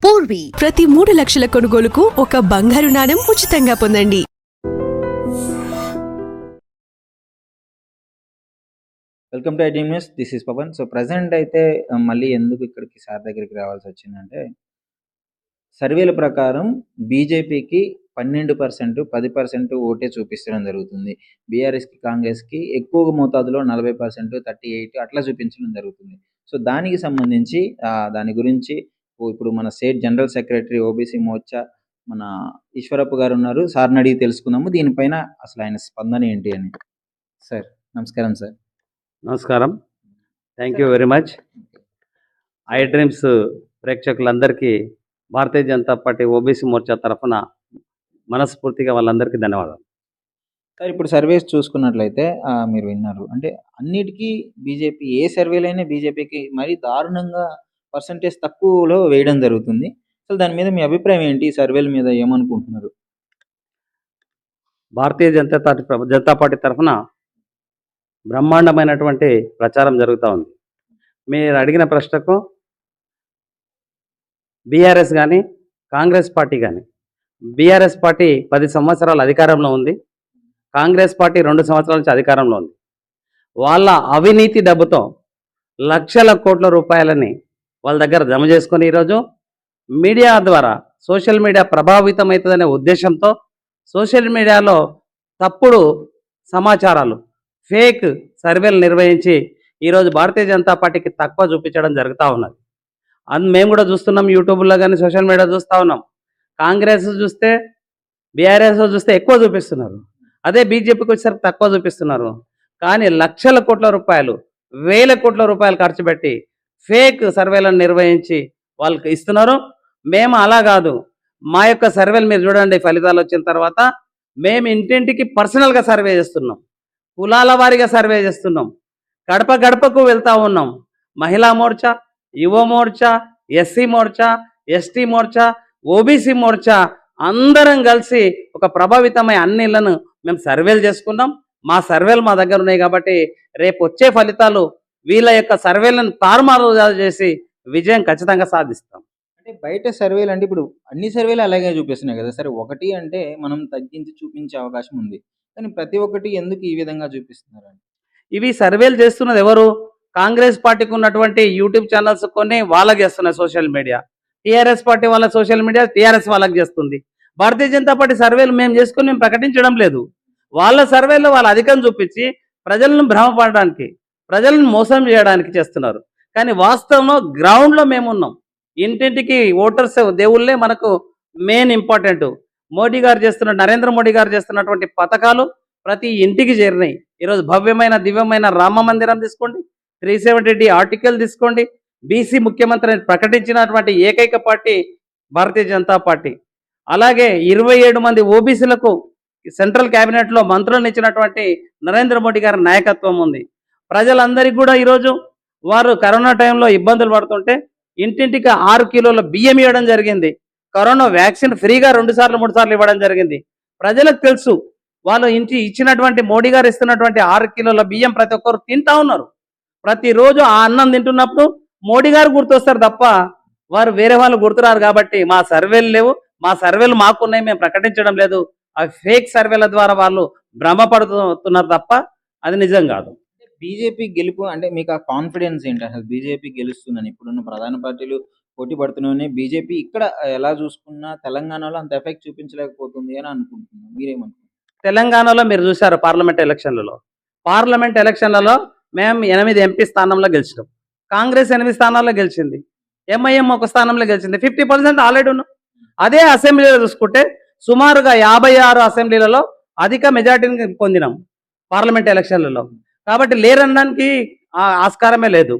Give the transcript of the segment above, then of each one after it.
పూర్వీ ప్రతి 3 లక్షల కొనుగోలుకు ఒక బంగారు నాణెం ఉచితంగా పొందండి. Welcome to IT news. This is Pavan. So present అయితే మళ్ళీ ఎందుకు ఇక్కడికి సార్ దగ్గరికి రావాల్సి వచ్చిందంటే, సర్వేల ప్రకారం బీజేపీకి 12%, 10% ఓటే చూపించడం జరుగుతుంది. బీఆర్ఎస్కి, కాంగ్రెస్కి ఎక్కువ మోతాదులో 40%, 38 అట్లా చూపించడం జరుగుతుంది. సో దానికి సంబంధించి దాని గురించి ఇప్పుడు మన state general secretary OBC Morcha మన ఈశ్వరప్ప గారు ఉన్నారు. సార్ని అడిగి తెలుసుకుందాము దీనిపైన అసలు ఆయన స్పందన ఏంటి అని. సార్ నమస్కారం. సార్ నమస్కారం. Thank you very much. I dreams ప్రేక్షకులందరికీ భారతీయ జనతా పార్టీ ఓబీసీ మోర్చా తరఫున మనస్ఫూర్తిగా వాళ్ళందరికీ ధన్యవాదాలు. సార్ ఇప్పుడు సర్వేస్ చూసుకున్నట్లయితే మీరు విన్నారు అంటే అన్నిటికీ బీజేపీ ఏ సర్వేలైనా బీజేపీకి మరీ దారుణంగా పర్సంటేజ్ తక్కువలో వేయడం జరుగుతుంది. అసలు దాని మీద మీ అభిప్రాయం ఏంటి? ఈ సర్వేల మీద ఏమనుకుంటున్నారు? భారతీయ జనతా పార్టీ తరఫున బ్రహ్మాండమైనటువంటి ప్రచారం జరుగుతూ ఉంది. మీరు అడిగిన ప్రశ్నకు బీఆర్ఎస్ కానీ కాంగ్రెస్ పార్టీ కానీ, బీఆర్ఎస్ పార్టీ 10 సంవత్సరాల అధికారంలో ఉంది, కాంగ్రెస్ పార్టీ 2 సంవత్సరాల నుంచి అధికారంలో ఉంది. వాళ్ళ అవినీతి డబ్బుతో లక్షల కోట్ల రూపాయలని వాళ్ళ దగ్గర జమ చేసుకొని ఈరోజు మీడియా ద్వారా సోషల్ మీడియా ప్రభావితం అవుతుందనే ఉద్దేశంతో సోషల్ మీడియాలో తప్పుడు సమాచారాలు, ఫేక్ సర్వేలు నిర్వహించి ఈరోజు భారతీయ జనతా పార్టీకి తక్కువ చూపించడం జరుగుతూ ఉన్నది. మేము కూడా చూస్తున్నాం, యూట్యూబ్లో కానీ సోషల్ మీడియా చూస్తూ ఉన్నాం. కాంగ్రెస్ చూస్తే, బీఆర్ఎస్ చూస్తే ఎక్కువ చూపిస్తున్నారు, అదే బీజేపీకి వచ్చేసరికి తక్కువ చూపిస్తున్నారు. కానీ లక్షల కోట్ల రూపాయలు, వేల కోట్ల రూపాయలు ఖర్చు పెట్టి ఫేక్ సర్వేలను నిర్వహించి వాళ్ళకి ఇస్తున్నారు. మేము అలా కాదు, మా యొక్క సర్వేలు మీరు చూడండి, ఫలితాలు వచ్చిన తర్వాత మేము ఇంటింటికి పర్సనల్గా సర్వే చేస్తున్నాం, కులాల వారీగా సర్వే చేస్తున్నాం, గడప గడపకు వెళ్తూ ఉన్నాం. మహిళా మోర్చా, యువ Morcha, SC Morcha, ST Morcha, OBC Morcha అందరం కలిసి ఒక ప్రభావితమై అన్ని ఇళ్లను మేము సర్వేలు చేసుకున్నాం. మా సర్వేలు మా దగ్గర ఉన్నాయి కాబట్టి రేపు వచ్చే ఫలితాలు వీళ్ళ యొక్క సర్వేలను తారుమారు చేసి విజయం ఖచ్చితంగా సాధిస్తాం. అంటే బయట సర్వేలు అంటే ఇప్పుడు అన్ని సర్వేలు అలాగే చూపిస్తున్నాయి కదా. సరే ఒకటి అంటే మనం తగ్గించి చూపించే అవకాశం ఉంది, కానీ ప్రతి ఒక్కటి ఎందుకు ఈ విధంగా చూపిస్తున్నారు? ఇవి సర్వేలు చేస్తున్నది ఎవరు? కాంగ్రెస్ పార్టీకి ఉన్నటువంటి యూట్యూబ్ ఛానల్స్ కొన్ని వాళ్ళకి చేస్తున్నాయి సోషల్ మీడియా, టీఆర్ఎస్ పార్టీ వాళ్ళ సోషల్ మీడియా టీఆర్ఎస్ వాళ్ళకి చేస్తుంది. భారతీయ జనతా పార్టీ సర్వేలు మేము చేసుకుని మేము ప్రకటించడం లేదు. వాళ్ళ సర్వేలో వాళ్ళ అధికం చూపించి ప్రజలను భ్రమపడడానికి, ప్రజలను మోసం చేయడానికి చేస్తున్నారు. కానీ వాస్తవంలో గ్రౌండ్లో మేమున్నాం. ఇంటింటికి ఓటర్స్ దేవుళ్ళే మనకు మెయిన్ ఇంపార్టెంట్. మోడీ గారు చేస్తున్న, నరేంద్ర మోడీ గారు చేస్తున్నటువంటి పథకాలు ప్రతి ఇంటికి చేరినాయి. ఈరోజు భవ్యమైన దివ్యమైన రామ మందిరం తీసుకోండి, 370D ఆర్టికల్ తీసుకోండి, బీసీ ముఖ్యమంత్రిని ప్రకటించినటువంటి ఏకైక పార్టీ భారతీయ జనతా పార్టీ. అలాగే 27 మంది ఓబీసీలకు సెంట్రల్ క్యాబినెట్లో మంత్రులను ఇచ్చినటువంటి నరేంద్ర మోడీ గారి నాయకత్వం ఉంది. ప్రజలందరికీ కూడా ఈరోజు వారు కరోనా టైంలో ఇబ్బందులు పడుతుంటే ఇంటింటికి 6 కిలోల బియ్యం ఇవ్వడం జరిగింది. కరోనా వ్యాక్సిన్ ఫ్రీగా 2 సార్లు 3 సార్లు ఇవ్వడం జరిగింది. ప్రజలకు తెలుసు, వాళ్ళు ఇచ్చినటువంటి మోడీ గారు ఇస్తున్నటువంటి 6 కిలోల బియ్యం ప్రతి ఒక్కరు తింటా ఉన్నారు. ప్రతిరోజు ఆ అన్నం తింటున్నప్పుడు మోడీ గారు గుర్తొస్తారు తప్ప వారు వేరే వాళ్ళు గుర్తురారు. కాబట్టి మా సర్వేలు లేవు, మా సర్వేలు మాకున్నాయి, మేము ప్రకటించడం లేదు. ఆ ఫేక్ సర్వేల ద్వారా వాళ్ళు భ్రమపడుతున్నారు తప్ప అది నిజం కాదు. బీజేపీ గెలుపు అంటే మీకు ఆ కాన్ఫిడెన్స్ ఏంటి? అసలు బీజేపీ గెలుస్తుందని ఇప్పుడున్న ప్రధాన పార్టీలు పోటీ పడుతున్నాయని బీజేపీ ఇక్కడ ఎలా చూసుకున్నా తెలంగాణలో అంత ఎఫెక్ట్ చూపించలేకపోతుంది అని అనుకుంటున్నాను. మీరేమనుకుంటున్నారు? తెలంగాణలో మీరు చూశారు పార్లమెంట్ ఎలక్షన్లలో మేము 8 ఎంపీ స్థానంలో గెలిచినాం. కాంగ్రెస్ 8 స్థానాల్లో గెలిచింది, ఎంఐఎం 1 స్థానంలో గెలిచింది. 50% ఆల్రెడీ ఉన్నాం. అదే అసెంబ్లీలో చూసుకుంటే సుమారుగా 56 అసెంబ్లీలలో అధిక మెజార్టీని పొందినాం పార్లమెంట్ ఎలక్షన్లలో. కాబట్టి లేరనడానికి ఆస్కారమే లేదు.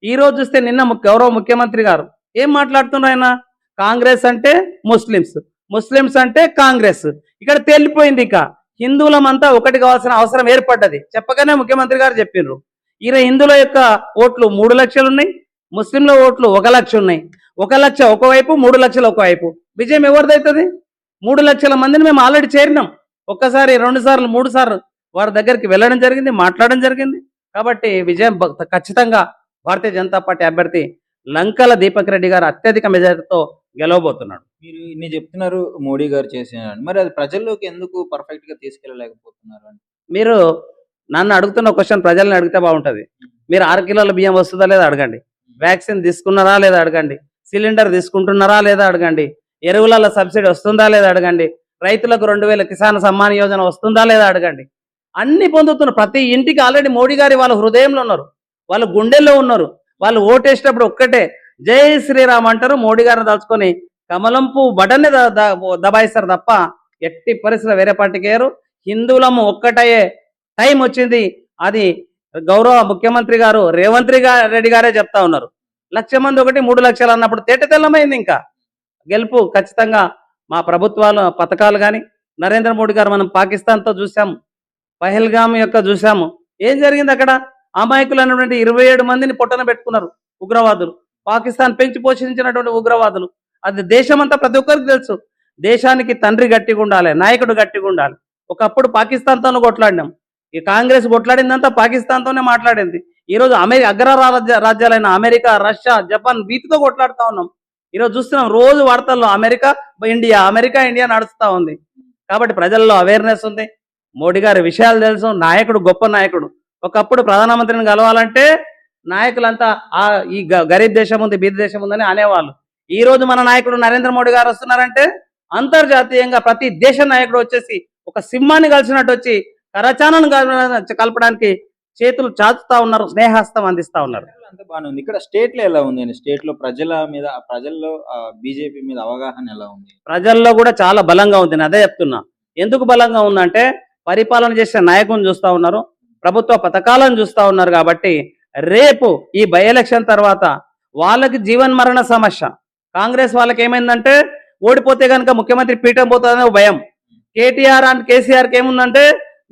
ఈరోజు చూస్తే నిన్న గౌరవ ముఖ్యమంత్రి గారు ఏం మాట్లాడుతున్నారు? ఆయన కాంగ్రెస్ అంటే ముస్లిమ్స్ అంటే కాంగ్రెస్. ఇక్కడ తేలిపోయింది, ఇక హిందువులమంతా ఒకటి కావాల్సిన అవసరం ఏర్పడ్డది. చెప్పగానే ముఖ్యమంత్రి గారు చెప్పినారు, హిందువుల యొక్క ఓట్లు 3 లక్షలు ఉన్నాయి, ముస్లింల ఓట్లు 1 లక్ష ఉన్నాయి. 1 లక్ష ఒకవైపు, 3 లక్షలు ఒకవైపు. విజయం ఎవరిదవుతుంది? 3 లక్షల మందిని మేము ఆల్రెడీ చేరినాం. ఒక్కసారి, 2 సార్లు, 3 సార్లు వారి దగ్గరికి వెళ్ళడం జరిగింది, మాట్లాడడం జరిగింది. కాబట్టి విజయం ఖచ్చితంగా భారతీయ జనతా పార్టీ అభ్యర్థి లంకల దీపక్ రెడ్డి గారు అత్యధిక మెజారిటీతో గెలవబోతున్నాడు. మీరు ఇన్ని చెప్తున్నారు మోడీ గారు చేసినారని. మరి అది ప్రజల్లోకి ఎందుకు పర్ఫెక్ట్‌గా తీసుకెళ్ళలేకపోతున్నారు అని? మీరు నన్ను అడుగుతున్న క్వశ్చన్ ప్రజల్ని అడిగితే బాగుంటది. మీరు 6 కిలోల బియ్యం వస్తుందా లేదా అడగండి. వ్యాక్సిన్ తీసుకున్నారా లేదా అడగండి. సిలిండర్ తీసుకుంటున్నారా లేదా అడగండి. ఎరువుల సబ్సిడీ వస్తుందా లేదా అడగండి. రైతులకు 2000 కిసాన్ సమ్మాన్ యోజన వస్తుందా లేదా అడగండి. అన్ని పొందుతున్నారు. ప్రతి ఇంటికి ఆల్రెడీ మోడీ గారి వాళ్ళ హృదయంలో ఉన్నారు. వాళ్ళ గుండెల్లో ఉన్నారు. వాళ్ళు ఓటేసేటప్పుడు ఒక్కటే జై శ్రీరామ్ అంటారు. మోడీ గారిని దాచుకొని కమలం పువ్వు బటన్నే దబాయిస్తారు తప్ప ఎట్టి పరిస్థితుల్లో వేరే పార్టీకి వేయరు. హిందువులము ఒక్కటయ్యే టైం వచ్చింది. అది గౌరవ ముఖ్యమంత్రి గారు రేవంత్ రెడ్డి గారే చెప్తా ఉన్నారు. 1,00,000 మంది ఒకటి 3 లక్షలు అన్నప్పుడు తేట తెల్లమైంది. ఇంకా గెలుపు ఖచ్చితంగా మా ప్రభుత్వాల పథకాలు కానీ నరేంద్ర మోడీ గారు మనం పాకిస్తాన్తో చూసాము, పహల్గామ్ యొక్క చూసాము. ఏం జరిగింది అక్కడ? అమాయకులు అన్నటువంటి 27 మందిని పొట్టన పెట్టుకున్నారు ఉగ్రవాదులు. పాకిస్తాన్ పెంచి పోషించినటువంటి ఉగ్రవాదులు. అది దేశమంతా ప్రతి ఒక్కరికి తెలుసు. దేశానికి తండ్రి గట్టిగా ఉండాలి, నాయకుడు గట్టిగా ఉండాలి. ఒకప్పుడు పాకిస్తాన్తోనే కొట్లాడినాం. ఈ కాంగ్రెస్ కొట్లాడిందంతా పాకిస్తాన్తోనే మాట్లాడింది. ఈరోజు అగ్ర రాజ్యాలైన అమెరికా, రష్యా, జపాన్ వీటితో కొట్లాడుతూ ఉన్నాం. ఈరోజు చూస్తున్నాం రోజు వార్తల్లో అమెరికా ఇండియా నడుస్తూ ఉంది. కాబట్టి ప్రజల్లో అవేర్నెస్ ఉంది. మోడీ గారి విషయాలు తెలుసు. నాయకుడు గొప్ప నాయకుడు. ఒకప్పుడు ప్రధానమంత్రిని కలవాలంటే నాయకులంతా ఈ గరీబ్ దేశం ఉంది, బీద దేశం ఉందని అనేవాళ్ళు. ఈ రోజు మన నాయకుడు నరేంద్ర మోడీ గారు వస్తున్నారంటే అంతర్జాతీయంగా ప్రతి దేశ నాయకుడు వచ్చేసి ఒక సింహాన్ని కలిసినట్టు వచ్చి కరచానాన్ని కలపడానికి చేతులు చాచుతా ఉన్నారు, స్నేహస్తం అందిస్తా ఉన్నారు. అంతా బాగానే ఉంది. ఇక్కడ స్టేట్‌లో ఎలా ఉంది అండి? స్టేట్‌లో ప్రజల్లో బీజేపీ మీద అవగాహన ఎలా ఉంది? ప్రజల్లో కూడా చాలా బలంగా ఉంది. నేను అదే చెప్తున్నా. ఎందుకు బలంగా ఉందంటే పరిపాలన చేసే నాయకుని చూస్తూ ఉన్నారు, ప్రభుత్వ పథకాలను చూస్తూ ఉన్నారు. కాబట్టి రేపు ఈ బై ఎలక్షన్ తర్వాత వాళ్ళకి జీవన్ మరణ సమస్య. కాంగ్రెస్ వాళ్ళకి ఏమైందంటే ఓడిపోతే కనుక ముఖ్యమంత్రి పీఠం పోతుందనే భయం. కేటీఆర్ అండ్ కేసీఆర్కి ఏముందంటే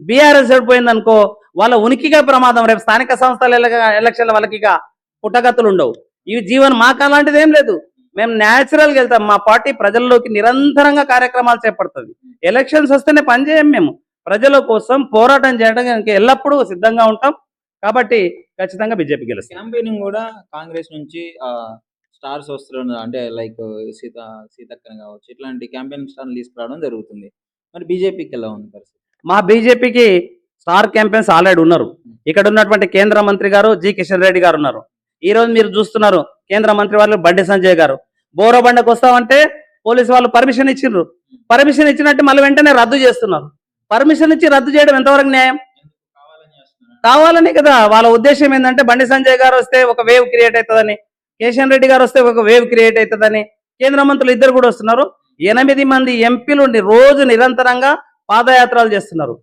బీఆర్ఎస్ ఓడిపోయింది అనుకో వాళ్ళ ఉనికిగా ప్రమాదం. రేపు స్థానిక సంస్థల ఎలక్షన్ల వాళ్ళకి ఇక పుట్టగతులు ఉండవు. ఈ మాకు అలాంటిది ఏం లేదు. మేము న్యాచురల్గా వెళ్తాం. మా పార్టీ ప్రజల్లోకి నిరంతరంగా కార్యక్రమాలు చేపడుతుంది. ఎలక్షన్స్ వస్తేనే పనిచేయం. మేము ప్రజల కోసం పోరాటం చేయడానికి ఎల్లప్పుడూ సిద్ధంగా ఉంటాం. కాబట్టి ఖచ్చితంగా బీజేపీ గెలుస్తుంది. క్యాంపెయినింగ్ కూడా కాంగ్రెస్ నుంచి స్టార్స్ వస్తున్నారు. అంటే లైక్ సీతక్కని కావచ్చు, ఇట్లాంటి క్యాంపెయినింగ్ స్టార్ని తీసుకురావడం జరుగుతుంది. మరి బీజేపీకి ఎలా ఉంది పరిస్థితి? మా బీజేపీకి స్టార్ క్యాంపెయిన్స్ ఆల్రెడీ ఉన్నారు. ఇక్కడ ఉన్నటువంటి కేంద్ర మంత్రి గారు జి కిషన్ రెడ్డి గారు ఉన్నారు. ఈ రోజు మీరు చూస్తున్నారు కేంద్ర మంత్రి వాళ్ళు బండి సంజయ్ గారు బోరబండకు వస్తామంటే పోలీసు వాళ్ళు పర్మిషన్ ఇచ్చిండ్రు. పర్మిషన్ ఇచ్చినట్టు మళ్ళీ వెంటనే రద్దు చేస్తున్నారు. పర్మిషన్ ఇచ్చి రద్దు చేయడం ఎంతవరకు న్యాయం? కావాలని కదా. వాళ్ళ ఉద్దేశం ఏంటంటే బండి సంజయ్ గారు వస్తే ఒక వేవ్ క్రియేట్ అవుతుందని, కిషన్ రెడ్డి గారు వస్తే ఒక వేవ్ క్రియేట్ అవుతుందని. కేంద్ర మంత్రులు ఇద్దరు కూడా వస్తున్నారు. 8 మంది ఎంపీలు రోజు నిరంతరంగా పాదయాత్రలు చేస్తున్నారు.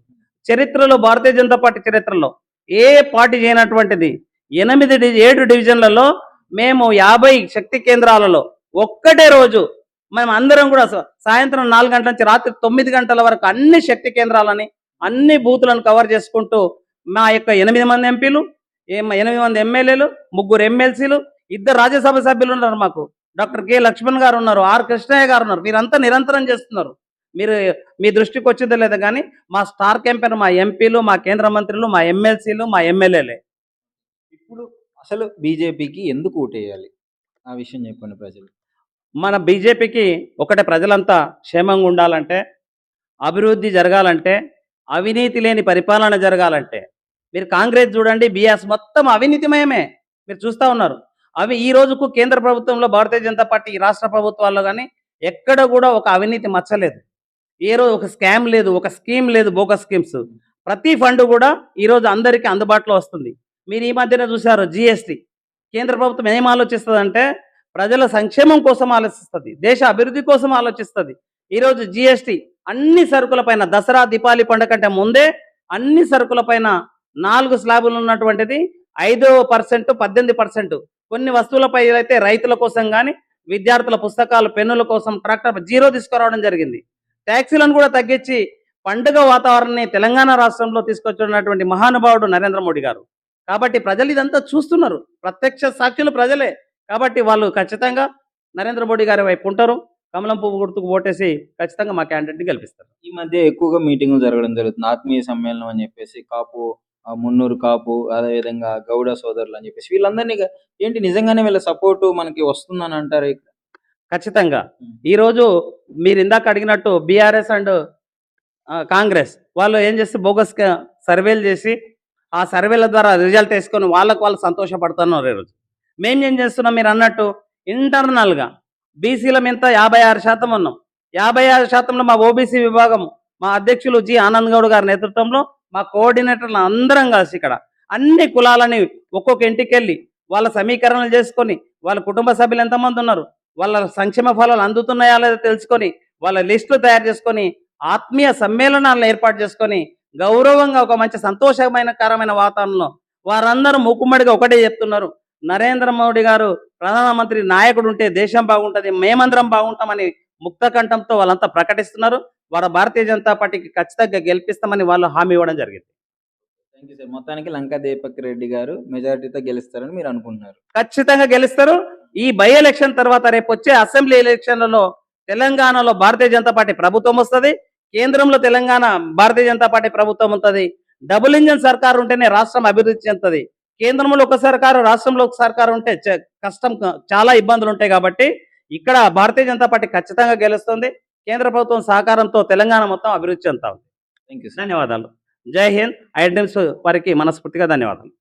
చరిత్రలో భారతీయ జనతా పార్టీ చరిత్రలో ఏ పార్టీ చేయనటువంటిది 7 డివిజన్లలో మేము 50 శక్తి కేంద్రాలలో ఒక్కటే రోజు మేము అందరం కూడా సాయంత్రం 4 గంటల నుంచి రాత్రి 9 గంటల వరకు అన్ని శక్తి కేంద్రాలని అన్ని బూతులను కవర్ చేసుకుంటూ మా యొక్క 8 మంది ఎంపీలు, 8 మంది ఎమ్మెల్యేలు, 3 ఎమ్మెల్సీలు, 2 రాజ్యసభ సభ్యులు ఉన్నారు. మాకు డాక్టర్ కె లక్ష్మణ్ గారు ఉన్నారు, ఆర్ కృష్ణయ్య గారు ఉన్నారు. వీరంతా నిరంతరం చేస్తున్నారు. మీరు మీ దృష్టికి వచ్చిందో లేదా కానీ మా స్టార్ క్యాంపెయిన్ మా ఎంపీలు, మా కేంద్ర మంత్రులు, మా ఎమ్మెల్సీలు, మా ఎమ్మెల్యేలే. ఇప్పుడు అసలు బీజేపీకి ఎందుకు ఓటేయాలి? ఆ విషయం చెప్పండి ప్రజలు. మన బీజేపీకి ఒకటే, ప్రజలంతా క్షేమంగా ఉండాలంటే, అభివృద్ధి జరగాలంటే, అవినీతి లేని పరిపాలన జరగాలంటే. మీరు కాంగ్రెస్ చూడండి, బీఆర్ఎస్ మొత్తం అవినీతిమయమే. మీరు చూస్తూ ఉన్నారు. ఈ రోజుకు కేంద్ర ప్రభుత్వంలో భారతీయ జనతా పార్టీ రాష్ట్ర ప్రభుత్వాల్లో కానీ ఎక్కడ కూడా ఒక అవినీతి మచ్చలేదు. ఏ రోజు ఒక స్కామ్ లేదు, ఒక స్కీమ్ లేదు, బోగస్ స్కీమ్స్. ప్రతి ఫండ్ కూడా ఈరోజు అందరికీ అందుబాటులో వస్తుంది. మీరు ఈ మధ్యన చూశారు జిఎస్టీ. కేంద్ర ప్రభుత్వం ఏం ఆలోచిస్తుంది? ప్రజల సంక్షేమం కోసం ఆలోచిస్తుంది, దేశ అభివృద్ధి కోసం ఆలోచిస్తుంది. ఈరోజు జిఎస్టీ అన్ని సరుకులపైన దసరా దీపావళి పండుగ కంటే ముందే అన్ని సరుకులపైన 4 స్లాబులు ఉన్నటువంటిది 5%, 18%. కొన్ని వస్తువులపై అయితే రైతుల కోసం కానీ విద్యార్థుల పుస్తకాలు, పెన్నుల కోసం ట్రాక్టర్ 0 తీసుకురావడం జరిగింది. ట్యాక్సీలను కూడా తగ్గించి పండుగ వాతావరణాన్ని తెలంగాణ రాష్ట్రంలో తీసుకొచ్చినటువంటి మహానుభావుడు నరేంద్ర మోడీ గారు. కాబట్టి ప్రజలు ఇదంతా చూస్తున్నారు, ప్రత్యక్ష సాక్షులు ప్రజలే. కాబట్టి వాళ్ళు ఖచ్చితంగా నరేంద్ర మోడీ గారి వైపు ఉంటారు. కమలం పువ్వు గుర్తుకు ఓటేసి ఖచ్చితంగా మా క్యాండిడేట్ని గెలిపిస్తారు. ఈ మధ్య ఎక్కువగా మీటింగులు జరగడం జరుగుతుంది. ఆత్మీయ సమ్మేళనం అని చెప్పేసి కాపు, మున్నూరు కాపు, అదేవిధంగా గౌడ సోదరులు అని చెప్పేసి వీళ్ళందరినీ ఏంటి నిజంగానే వీళ్ళ సపోర్టు మనకి వస్తుందని అంటారు? ఖచ్చితంగా. ఈరోజు మీరు ఇందాక అడిగినట్టు బీఆర్ఎస్ అండ్ కాంగ్రెస్ వాళ్ళు ఏం చేస్తే బోగస్ సర్వేలు చేసి ఆ సర్వేల ద్వారా రిజల్ట్ వేసుకొని వాళ్ళు సంతోషపడుతున్నారు ఈరోజు. మేము ఏం చేస్తున్నాం మీరు అన్నట్టు ఇంటర్నల్గా బీసీల మీద 56% ఉన్నాం. 56%లో మా ఓబీసీ విభాగం మా అధ్యక్షులు జి ఆనంద్ గౌడ్ గారి నేతృత్వంలో మా కోఆర్డినేటర్లు అందరం కలిసి ఇక్కడ అన్ని కులాలని ఒక్కొక్క ఇంటికి వెళ్ళి వాళ్ళ సమీకరణలు చేసుకొని వాళ్ళ కుటుంబ సభ్యులు ఎంతమంది ఉన్నారు, వాళ్ళ సంక్షేమ ఫలాలు అందుతున్నాయా లేదో తెలుసుకొని వాళ్ళ లిస్టులు తయారు చేసుకొని ఆత్మీయ సమ్మేళనాలను ఏర్పాటు చేసుకొని గౌరవంగా ఒక మంచి సంతోషకరమైన వాతావరణంలో వారందరూ మూకుమ్మడిగా ఒకటే చెప్తున్నారు, నరేంద్ర మోడీ గారు ప్రధానమంత్రి నాయకుడు ఉంటే దేశం బాగుంటుంది, మేమందరం బాగుంటామని ముక్త కంఠంతో వాళ్ళంతా ప్రకటిస్తున్నారు. వాళ్ళ భారతీయ జనతా పార్టీకి ఖచ్చితంగా గెలిపిస్తామని వాళ్ళు హామీ ఇవ్వడం జరిగింది. Thank you sir. మొత్తానికి లంకా దీపక్ రెడ్డి గారు మెజారిటీతో గెలుస్తారని మీరు అనుకుంటున్నారు. ఖచ్చితంగా గెలుస్తారు. ఈ బై ఎలక్షన్ తర్వాత రేపు వచ్చే అసెంబ్లీ ఎలక్షన్లలో తెలంగాణలో భారతీయ జనతా పార్టీ ప్రభుత్వం వస్తుంది, కేంద్రంలో తెలంగాణ భారతీయ జనతా పార్టీ ప్రభుత్వం ఉంటుంది. డబుల్ ఇంజన్ సర్కారు ఉంటేనే రాష్ట్రం అభివృద్ధి చెందుతుంది. కేంద్రంలో ఒక సర్కారు, రాష్ట్రంలో ఒక సర్కారు ఉంటే కష్టం, చాలా ఇబ్బందులు ఉంటాయి. కాబట్టి ఇక్కడ భారతీయ జనతా పార్టీ ఖచ్చితంగా గెలుస్తుంది. కేంద్ర ప్రభుత్వం సహకారంతో తెలంగాణ మొత్తం అభివృద్ధి చెందుతా ఉంది. Thank you sir. ధన్యవాదాలు. జై హింద్. ఐ డ్రీమ్స్ వారికి మనస్ఫూర్తిగా ధన్యవాదాలు.